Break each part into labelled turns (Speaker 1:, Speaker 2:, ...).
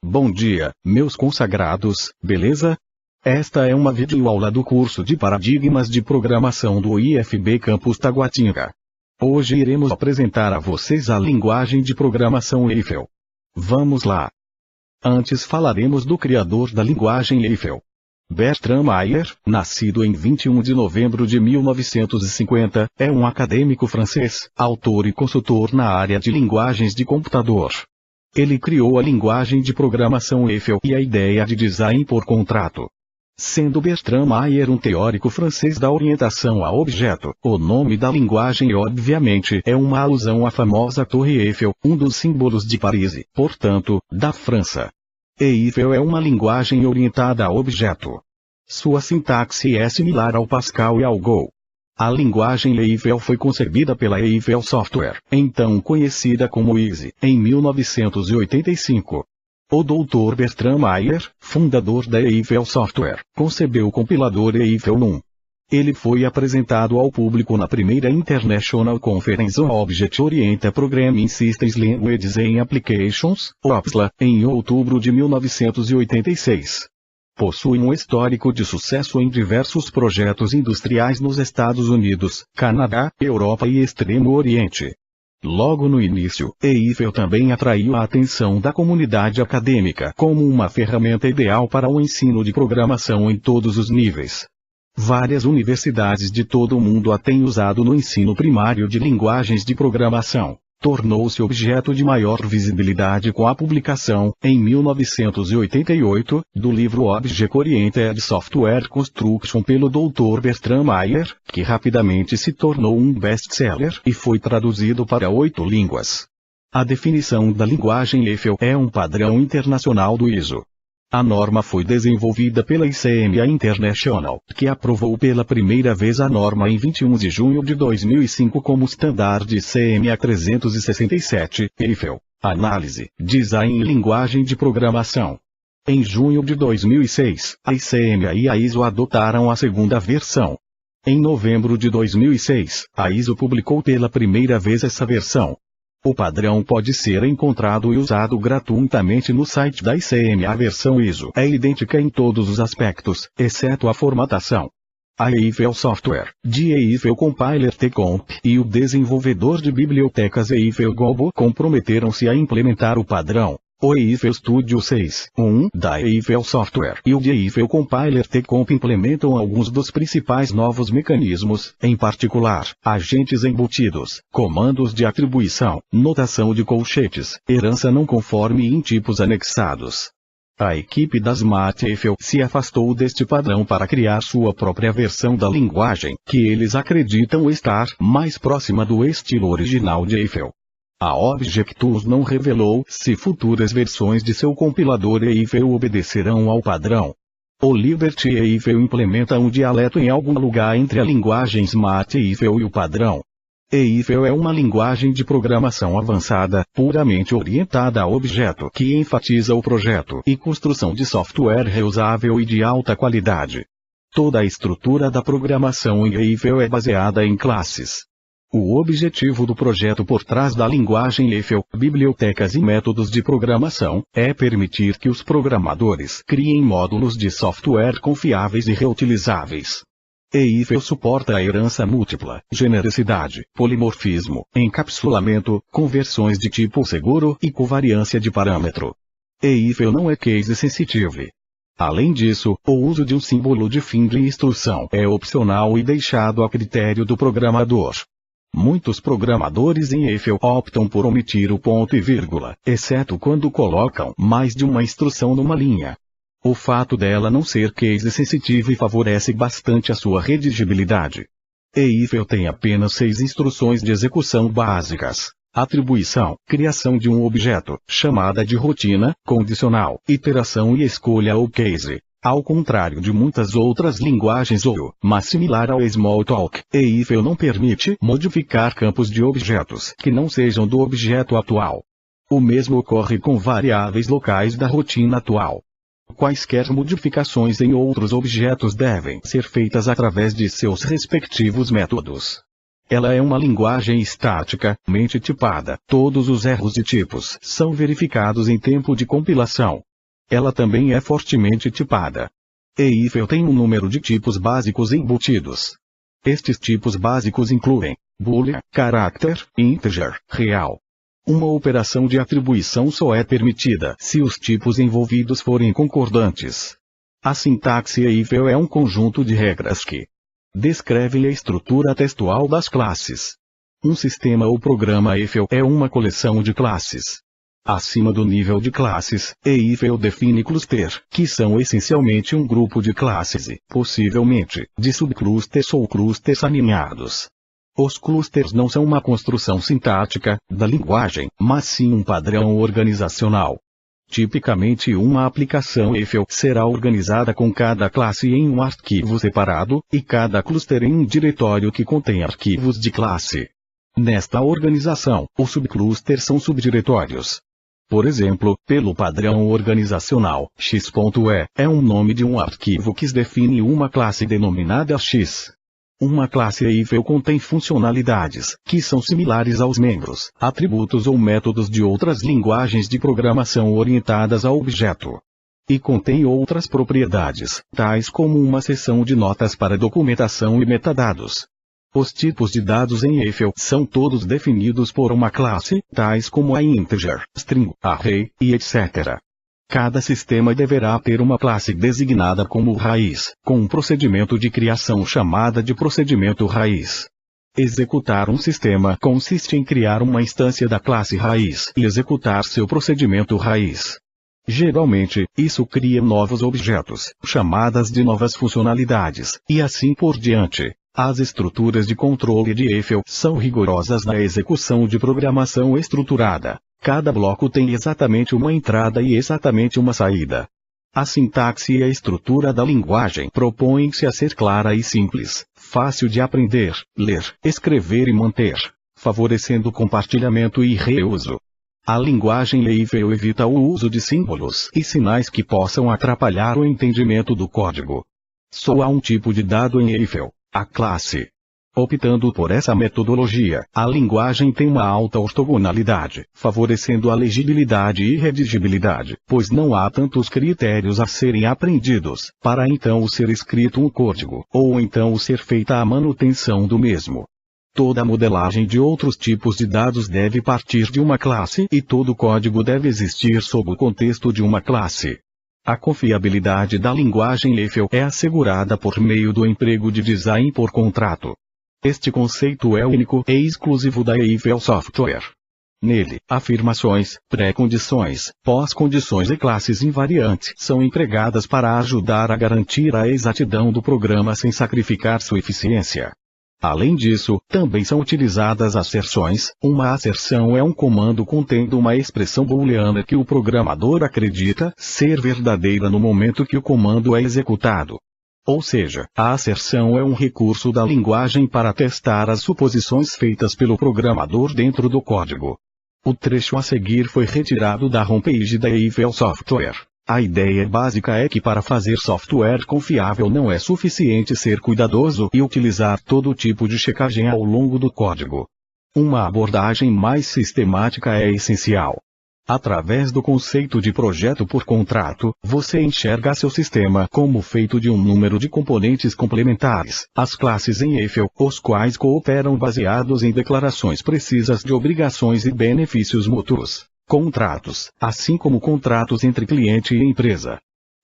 Speaker 1: Bom dia, meus consagrados, beleza? Esta é uma videoaula do curso de Paradigmas de Programação do IFB Campus Taguatinga. Hoje iremos apresentar a vocês a linguagem de programação Eiffel. Vamos lá! Antes falaremos do criador da linguagem Eiffel. Bertrand Meyer, nascido em 21 de novembro de 1950, é um acadêmico francês, autor e consultor na área de linguagens de computador. Ele criou a linguagem de programação Eiffel e a ideia de design por contrato. Sendo Bertrand Meyer um teórico francês da orientação a objeto, o nome da linguagem obviamente é uma alusão à famosa Torre Eiffel, um dos símbolos de Paris, portanto, da França. Eiffel é uma linguagem orientada a objeto. Sua sintaxe é similar ao Pascal e ao Go. A linguagem Eiffel foi concebida pela Eiffel Software, então conhecida como Easy, em 1985. O Dr. Bertrand Meyer, fundador da Eiffel Software, concebeu o compilador Eiffel 1. Ele foi apresentado ao público na primeira International Conference on Object-Oriented Programming Systems Languages and Applications, OOPSLA, em outubro de 1986. Possui um histórico de sucesso em diversos projetos industriais nos Estados Unidos, Canadá, Europa e Extremo Oriente. Logo no início, Eiffel também atraiu a atenção da comunidade acadêmica como uma ferramenta ideal para o ensino de programação em todos os níveis. Várias universidades de todo o mundo a têm usado no ensino primário de linguagens de programação. Tornou-se objeto de maior visibilidade com a publicação, em 1988, do livro Object Oriented Software Construction pelo Dr. Bertrand Meyer, que rapidamente se tornou um best-seller e foi traduzido para 8 línguas. A definição da linguagem Eiffel é um padrão internacional do ISO. A norma foi desenvolvida pela ICMA International, que aprovou pela primeira vez a norma em 21 de junho de 2005 como Standard ICMA 367, Eiffel, Análise, Design e Linguagem de Programação. Em junho de 2006, a ICMA e a ISO adotaram a segunda versão. Em novembro de 2006, a ISO publicou pela primeira vez essa versão. O padrão pode ser encontrado e usado gratuitamente no site da ICMA. A versão ISO é idêntica em todos os aspectos, exceto a formatação. A Eiffel Software, de Eiffel Compiler Tcomp e o desenvolvedor de bibliotecas Eiffel Gobo comprometeram-se a implementar o padrão. O Eiffel Studio 6.1 da Eiffel Software e o de Eiffel Compiler Tcomp implementam alguns dos principais novos mecanismos, em particular, agentes embutidos, comandos de atribuição, notação de colchetes, herança não conforme em tipos anexados. A equipe da Smart Eiffel se afastou deste padrão para criar sua própria versão da linguagem, que eles acreditam estar mais próxima do estilo original de Eiffel. A Objectools não revelou se futuras versões de seu compilador Eiffel obedecerão ao padrão. O Liberty Eiffel implementa um dialeto em algum lugar entre a linguagem Smart Eiffel e o padrão. Eiffel é uma linguagem de programação avançada, puramente orientada a objeto, que enfatiza o projeto e construção de software reusável e de alta qualidade. Toda a estrutura da programação em Eiffel é baseada em classes. O objetivo do projeto por trás da linguagem Eiffel, bibliotecas e métodos de programação, é permitir que os programadores criem módulos de software confiáveis e reutilizáveis. Eiffel suporta a herança múltipla, genericidade, polimorfismo, encapsulamento, conversões de tipo seguro e covariância de parâmetro. Eiffel não é case sensitive. Além disso, o uso de um símbolo de fim de instrução é opcional e deixado a critério do programador. Muitos programadores em Eiffel optam por omitir o ponto e vírgula, exceto quando colocam mais de uma instrução numa linha. O fato dela não ser case sensitive favorece bastante a sua redigibilidade. Eiffel tem apenas 6 instruções de execução básicas: atribuição, criação de um objeto, chamada de rotina, condicional, iteração e escolha ou case. Ao contrário de muitas outras linguagens ou, mas similar ao Smalltalk, Eiffel não permite modificar campos de objetos que não sejam do objeto atual. O mesmo ocorre com variáveis locais da rotina atual. Quaisquer modificações em outros objetos devem ser feitas através de seus respectivos métodos. Ela é uma linguagem estaticamente tipada. Todos os erros de tipos são verificados em tempo de compilação. Ela também é fortemente tipada. EIFEL tem um número de tipos básicos embutidos. Estes tipos básicos incluem boolean, character, integer, real. Uma operação de atribuição só é permitida se os tipos envolvidos forem concordantes. A sintaxe EIFEL é um conjunto de regras que descrevem a estrutura textual das classes. Um sistema ou programa EIFEL é uma coleção de classes. Acima do nível de classes, EIFEL define cluster, que são essencialmente um grupo de classes e, possivelmente, de subclusters ou clusters aninhados. Os clusters não são uma construção sintática da linguagem, mas sim um padrão organizacional. Tipicamente uma aplicação EIFEL será organizada com cada classe em um arquivo separado, e cada cluster em um diretório que contém arquivos de classe. Nesta organização, os subclusters são subdiretórios. Por exemplo, pelo padrão organizacional, x.e é um nome de um arquivo que define uma classe denominada x. Uma classe EIFEL contém funcionalidades, que são similares aos membros, atributos ou métodos de outras linguagens de programação orientadas a objeto. E contém outras propriedades, tais como uma seção de notas para documentação e metadados. Os tipos de dados em EIFEL são todos definidos por uma classe, tais como a integer, string, array, e etc. Cada sistema deverá ter uma classe designada como raiz, com um procedimento de criação chamada de procedimento raiz. Executar um sistema consiste em criar uma instância da classe raiz e executar seu procedimento raiz. Geralmente, isso cria novos objetos, chamadas de novas funcionalidades, e assim por diante. As estruturas de controle de EIFEL são rigorosas na execução de programação estruturada. Cada bloco tem exatamente uma entrada e exatamente uma saída. A sintaxe e a estrutura da linguagem propõem-se a ser clara e simples, fácil de aprender, ler, escrever e manter, favorecendo compartilhamento e reuso. A linguagem EIFEL evita o uso de símbolos e sinais que possam atrapalhar o entendimento do código. Só há um tipo de dado em EIFEL: a classe. Optando por essa metodologia, a linguagem tem uma alta ortogonalidade, favorecendo a legibilidade e redigibilidade, pois não há tantos critérios a serem aprendidos, para então ser escrito um código, ou então ser feita a manutenção do mesmo. Toda modelagem de outros tipos de dados deve partir de uma classe e todo código deve existir sob o contexto de uma classe. A confiabilidade da linguagem EIFEL é assegurada por meio do emprego de design por contrato. Este conceito é único e exclusivo da EIFEL Software. Nele, afirmações, pré-condições, pós-condições e classes invariantes são empregadas para ajudar a garantir a exatidão do programa sem sacrificar sua eficiência. Além disso, também são utilizadas asserções. Uma asserção é um comando contendo uma expressão booleana que o programador acredita ser verdadeira no momento que o comando é executado. Ou seja, a asserção é um recurso da linguagem para testar as suposições feitas pelo programador dentro do código. O trecho a seguir foi retirado da homepage da EIFEL Software. A ideia básica é que para fazer software confiável não é suficiente ser cuidadoso e utilizar todo tipo de checagem ao longo do código. Uma abordagem mais sistemática é essencial. Através do conceito de projeto por contrato, você enxerga seu sistema como feito de um número de componentes complementares, as classes em EIFEL, os quais cooperam baseados em declarações precisas de obrigações e benefícios mútuos. Contratos, assim como contratos entre cliente e empresa.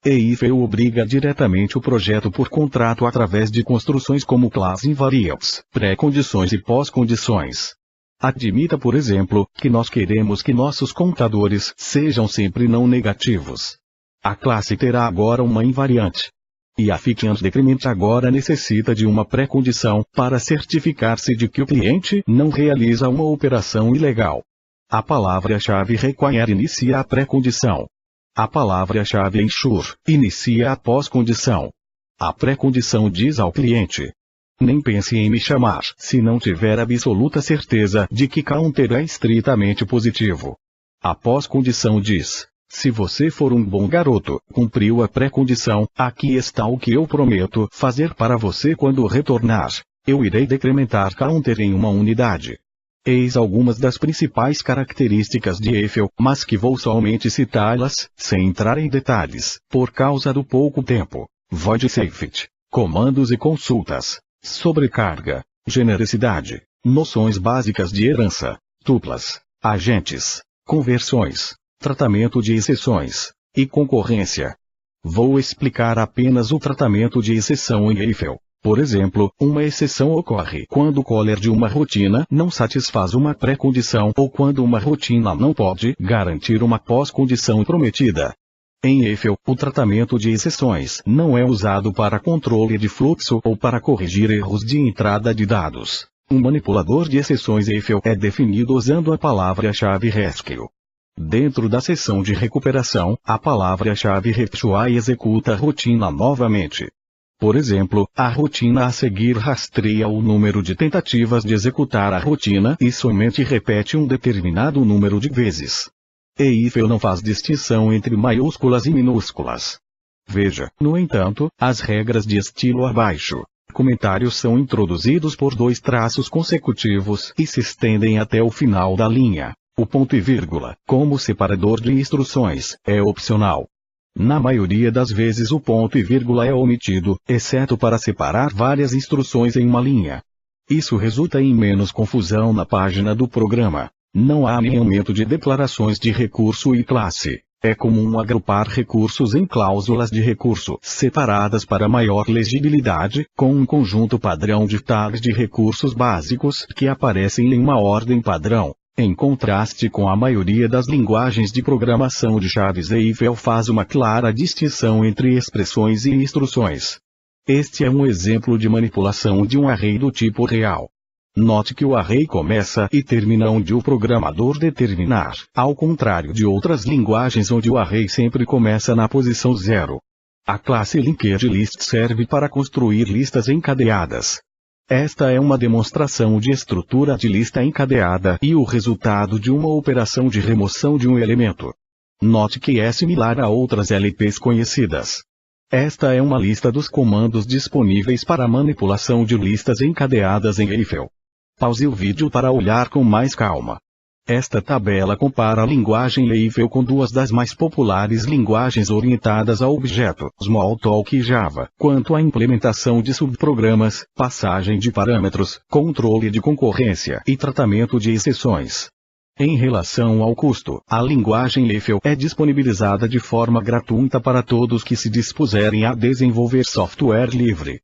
Speaker 1: EIFEL obriga diretamente o projeto por contrato através de construções como class invariables, pré-condições e pós-condições. Admita, por exemplo, que nós queremos que nossos contadores sejam sempre não negativos. A classe terá agora uma invariante. E a Fixed Decrement agora necessita de uma pré-condição para certificar-se de que o cliente não realiza uma operação ilegal. A palavra-chave require inicia a pré-condição. A palavra-chave ensure inicia a pós-condição. A pré-condição diz ao cliente: nem pense em me chamar, se não tiver absoluta certeza de que counter é estritamente positivo. A pós-condição diz: se você for um bom garoto, cumpriu a pré-condição, aqui está o que eu prometo fazer para você quando retornar. Eu irei decrementar counter em uma unidade. Eis algumas das principais características de Eiffel, mas que vou somente citá-las, sem entrar em detalhes, por causa do pouco tempo. Void Safety, comandos e consultas, sobrecarga, generosidade, noções básicas de herança, tuplas, agentes, conversões, tratamento de exceções, e concorrência. Vou explicar apenas o tratamento de exceção em Eiffel. Por exemplo, uma exceção ocorre quando o caller de uma rotina não satisfaz uma pré-condição ou quando uma rotina não pode garantir uma pós-condição prometida. Em Eiffel, o tratamento de exceções não é usado para controle de fluxo ou para corrigir erros de entrada de dados. Um manipulador de exceções Eiffel é definido usando a palavra-chave rescue. Dentro da seção de recuperação, a palavra-chave retry executa a rotina novamente. Por exemplo, a rotina a seguir rastreia o número de tentativas de executar a rotina e somente repete um determinado número de vezes. Eiffel não faz distinção entre maiúsculas e minúsculas. Veja, no entanto, as regras de estilo abaixo. Comentários são introduzidos por 2 traços consecutivos e se estendem até o final da linha. O ponto e vírgula, como separador de instruções, é opcional. Na maioria das vezes o ponto e vírgula é omitido, exceto para separar várias instruções em uma linha. Isso resulta em menos confusão na página do programa. Não há alinhamento de declarações de recurso e classe. É comum agrupar recursos em cláusulas de recurso separadas para maior legibilidade, com um conjunto padrão de tags de recursos básicos que aparecem em uma ordem padrão. Em contraste com a maioria das linguagens de programação de chaves, Eiffel faz uma clara distinção entre expressões e instruções. Este é um exemplo de manipulação de um array do tipo real. Note que o array começa e termina onde o programador determinar, ao contrário de outras linguagens onde o array sempre começa na posição 0. A classe LinkedList serve para construir listas encadeadas. Esta é uma demonstração de estrutura de lista encadeada e o resultado de uma operação de remoção de um elemento. Note que é similar a outras LPs conhecidas. Esta é uma lista dos comandos disponíveis para a manipulação de listas encadeadas em Eiffel. Pause o vídeo para olhar com mais calma. Esta tabela compara a linguagem Eiffel com 2 das mais populares linguagens orientadas a objeto, Smalltalk e Java, quanto à implementação de subprogramas, passagem de parâmetros, controle de concorrência e tratamento de exceções. Em relação ao custo, a linguagem Eiffel é disponibilizada de forma gratuita para todos que se dispuserem a desenvolver software livre.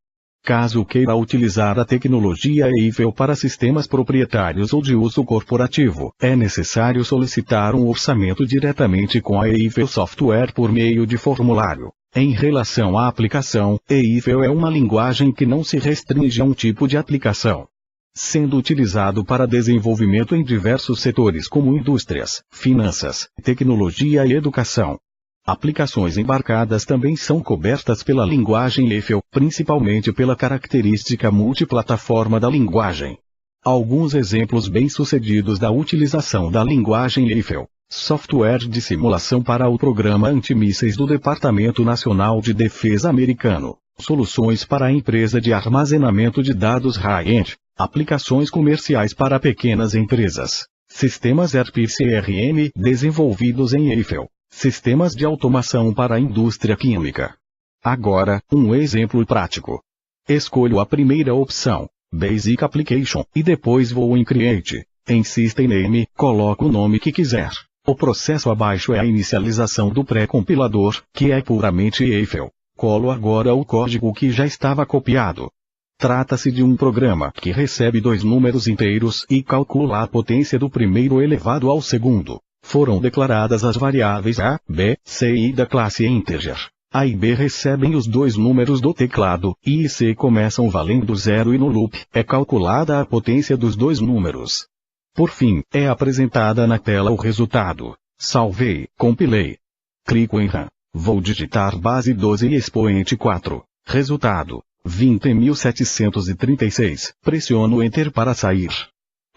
Speaker 1: Caso queira utilizar a tecnologia Eiffel para sistemas proprietários ou de uso corporativo, é necessário solicitar um orçamento diretamente com a Eiffel Software por meio de formulário. Em relação à aplicação, Eiffel é uma linguagem que não se restringe a um tipo de aplicação. Sendo utilizado para desenvolvimento em diversos setores como indústrias, finanças, tecnologia e educação. Aplicações embarcadas também são cobertas pela linguagem Eiffel, principalmente pela característica multiplataforma da linguagem. Alguns exemplos bem-sucedidos da utilização da linguagem Eiffel. Software de simulação para o programa antimísseis do Departamento Nacional de Defesa americano. Soluções para a empresa de armazenamento de dados high-end. Aplicações comerciais para pequenas empresas. Sistemas ERP-CRM desenvolvidos em Eiffel. Sistemas de automação para a indústria química. Agora, um exemplo prático. Escolho a primeira opção, Basic Application, e depois vou em Create. Em System Name, coloco o nome que quiser. O processo abaixo é a inicialização do pré-compilador, que é puramente Eiffel. Colo agora o código que já estava copiado. Trata-se de um programa que recebe 2 números inteiros e calcula a potência do primeiro elevado ao segundo. Foram declaradas as variáveis A, B, C e da classe integer. A e B recebem os 2 números do teclado, I e C começam valendo 0 e no loop é calculada a potência dos 2 números. Por fim, é apresentada na tela o resultado. Salvei, compilei. Clico em Run. Vou digitar base 12 e expoente 4. Resultado: 20.736. Pressiono Enter para sair.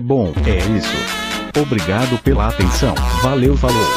Speaker 1: Bom, é isso. Obrigado pela atenção. Valeu, falou.